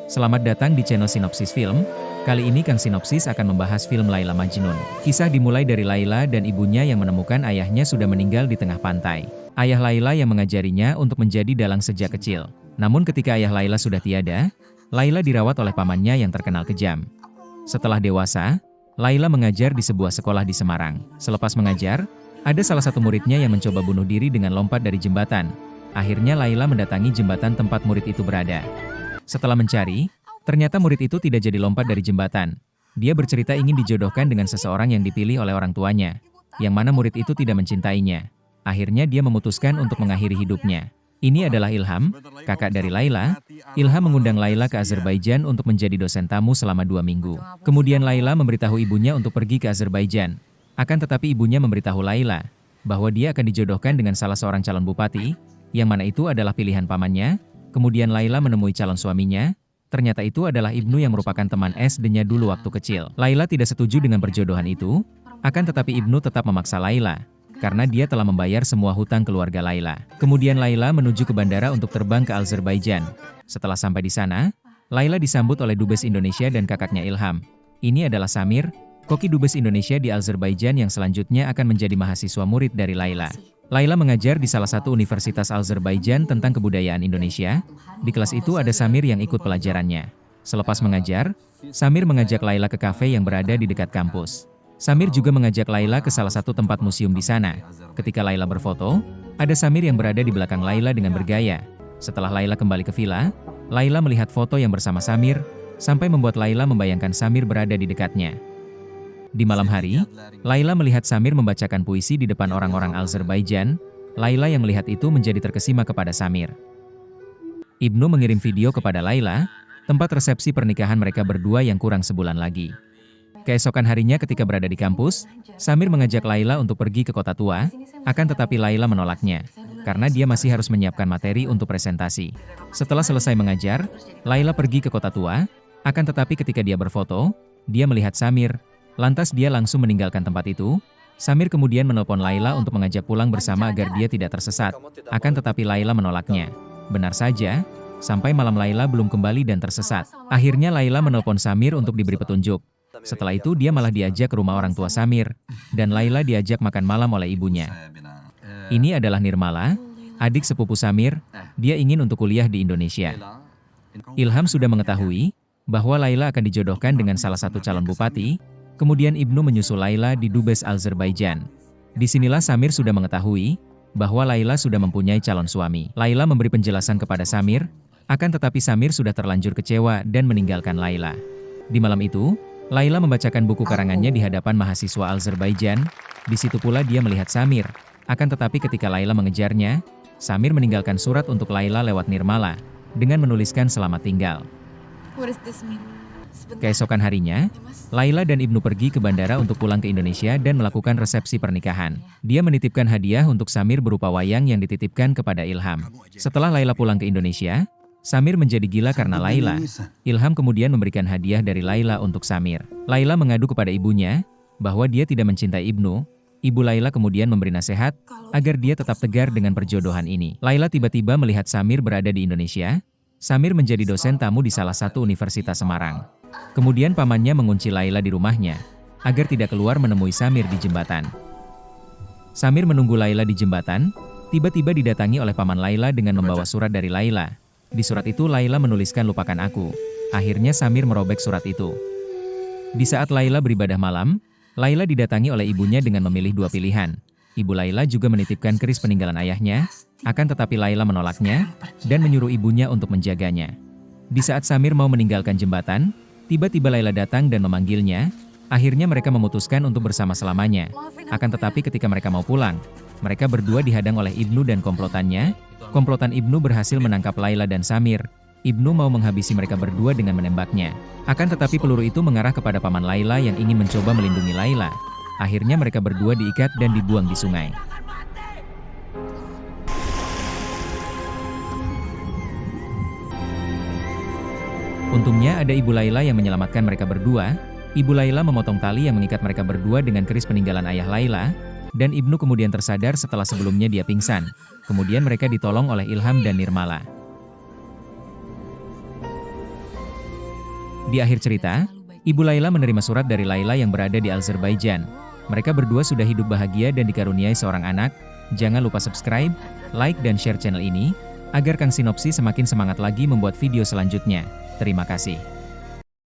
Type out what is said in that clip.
Selamat datang di channel Sinopsis Film. Kali ini Kang Sinopsis akan membahas film Laila Majnun. Kisah dimulai dari Laila dan ibunya yang menemukan ayahnya sudah meninggal di tengah pantai. Ayah Laila yang mengajarinya untuk menjadi dalang sejak kecil. Namun ketika ayah Laila sudah tiada, Laila dirawat oleh pamannya yang terkenal kejam. Setelah dewasa, Laila mengajar di sebuah sekolah di Semarang. Selepas mengajar, ada salah satu muridnya yang mencoba bunuh diri dengan lompat dari jembatan. Akhirnya Laila mendatangi jembatan tempat murid itu berada. Setelah mencari, ternyata murid itu tidak jadi lompat dari jembatan. Dia bercerita ingin dijodohkan dengan seseorang yang dipilih oleh orang tuanya, yang mana murid itu tidak mencintainya. Akhirnya dia memutuskan untuk mengakhiri hidupnya. Ini adalah Ilham, kakak dari Laila. Ilham mengundang Laila ke Azerbaijan untuk menjadi dosen tamu selama 2 minggu. Kemudian Laila memberitahu ibunya untuk pergi ke Azerbaijan. Akan tetapi ibunya memberitahu Laila bahwa dia akan dijodohkan dengan salah seorang calon bupati, yang mana itu adalah pilihan pamannya. Kemudian Laila menemui calon suaminya, ternyata itu adalah Ibnu yang merupakan teman SD-nya dulu waktu kecil. Laila tidak setuju dengan perjodohan itu, akan tetapi Ibnu tetap memaksa Laila, karena dia telah membayar semua hutang keluarga Laila. Kemudian Laila menuju ke bandara untuk terbang ke Azerbaijan. Setelah sampai di sana, Laila disambut oleh Dubes Indonesia dan kakaknya Ilham. Ini adalah Samir, koki Dubes Indonesia di Azerbaijan yang selanjutnya akan menjadi mahasiswa murid dari Laila. Laila mengajar di salah satu universitas Azerbaijan tentang kebudayaan Indonesia. Di kelas itu ada Samir yang ikut pelajarannya. Selepas mengajar, Samir mengajak Laila ke kafe yang berada di dekat kampus. Samir juga mengajak Laila ke salah satu tempat museum di sana. Ketika Laila berfoto, ada Samir yang berada di belakang Laila dengan bergaya. Setelah Laila kembali ke villa, Laila melihat foto yang bersama Samir, sampai membuat Laila membayangkan Samir berada di dekatnya. Di malam hari, Laila melihat Samir membacakan puisi di depan orang-orang Azerbaijan. Laila yang melihat itu menjadi terkesima kepada Samir. Ibnu mengirim video kepada Laila, tempat resepsi pernikahan mereka berdua yang kurang sebulan lagi. Keesokan harinya ketika berada di kampus, Samir mengajak Laila untuk pergi ke kota tua, akan tetapi Laila menolaknya, karena dia masih harus menyiapkan materi untuk presentasi. Setelah selesai mengajar, Laila pergi ke kota tua, akan tetapi ketika dia berfoto, dia melihat Samir. Lantas dia langsung meninggalkan tempat itu. Samir kemudian menelpon Laila untuk mengajak pulang bersama agar dia tidak tersesat. Akan tetapi Laila menolaknya. Benar saja, sampai malam Laila belum kembali dan tersesat. Akhirnya Laila menelpon Samir untuk diberi petunjuk. Setelah itu dia malah diajak ke rumah orang tua Samir, dan Laila diajak makan malam oleh ibunya. Ini adalah Nirmala, adik sepupu Samir. Dia ingin untuk kuliah di Indonesia. Ilham sudah mengetahui bahwa Laila akan dijodohkan dengan salah satu calon bupati. Kemudian Ibnu menyusul Laila di Dubes Azerbaijan. Disinilah Samir sudah mengetahui bahwa Laila sudah mempunyai calon suami. Laila memberi penjelasan kepada Samir, akan tetapi Samir sudah terlanjur kecewa dan meninggalkan Laila. Di malam itu, Laila membacakan buku karangannya di hadapan mahasiswa Azerbaijan. Di situ pula dia melihat Samir. Akan tetapi ketika Laila mengejarnya, Samir meninggalkan surat untuk Laila lewat Nirmala dengan menuliskan selamat tinggal. Keesokan harinya, Laila dan Ibnu pergi ke bandara untuk pulang ke Indonesia dan melakukan resepsi pernikahan. Dia menitipkan hadiah untuk Samir berupa wayang yang dititipkan kepada Ilham. Setelah Laila pulang ke Indonesia, Samir menjadi gila karena Laila. Ilham kemudian memberikan hadiah dari Laila untuk Samir. Laila mengadu kepada ibunya bahwa dia tidak mencintai Ibnu. Ibu Laila kemudian memberi nasihat agar dia tetap tegar dengan perjodohan ini. Laila tiba-tiba melihat Samir berada di Indonesia. Samir menjadi dosen tamu di salah satu universitas Semarang. Kemudian pamannya mengunci Laila di rumahnya, agar tidak keluar menemui Samir di jembatan. Samir menunggu Laila di jembatan, tiba-tiba didatangi oleh paman Laila dengan membawa surat dari Laila. Di surat itu Laila menuliskan lupakan aku. Akhirnya Samir merobek surat itu. Di saat Laila beribadah malam, Laila didatangi oleh ibunya dengan memilih 2 pilihan. Ibu Laila juga menitipkan keris peninggalan ayahnya, akan tetapi Laila menolaknya, dan menyuruh ibunya untuk menjaganya. Di saat Samir mau meninggalkan jembatan, tiba-tiba Laila datang dan memanggilnya. Akhirnya mereka memutuskan untuk bersama selamanya. Akan tetapi ketika mereka mau pulang, mereka berdua dihadang oleh Ibnu dan komplotannya. Komplotan Ibnu berhasil menangkap Laila dan Samir. Ibnu mau menghabisi mereka berdua dengan menembaknya. Akan tetapi peluru itu mengarah kepada paman Laila yang ingin mencoba melindungi Laila. Akhirnya mereka berdua diikat dan dibuang di sungai. Untungnya ada Ibu Laila yang menyelamatkan mereka berdua. Ibu Laila memotong tali yang mengikat mereka berdua dengan keris peninggalan ayah Laila, dan Ibnu kemudian tersadar setelah sebelumnya dia pingsan. Kemudian mereka ditolong oleh Ilham dan Nirmala. Di akhir cerita, Ibu Laila menerima surat dari Laila yang berada di Azerbaijan. Mereka berdua sudah hidup bahagia dan dikaruniai seorang anak. Jangan lupa subscribe, like dan share channel ini, agar Kang Sinopsis semakin semangat lagi membuat video selanjutnya. Terima kasih.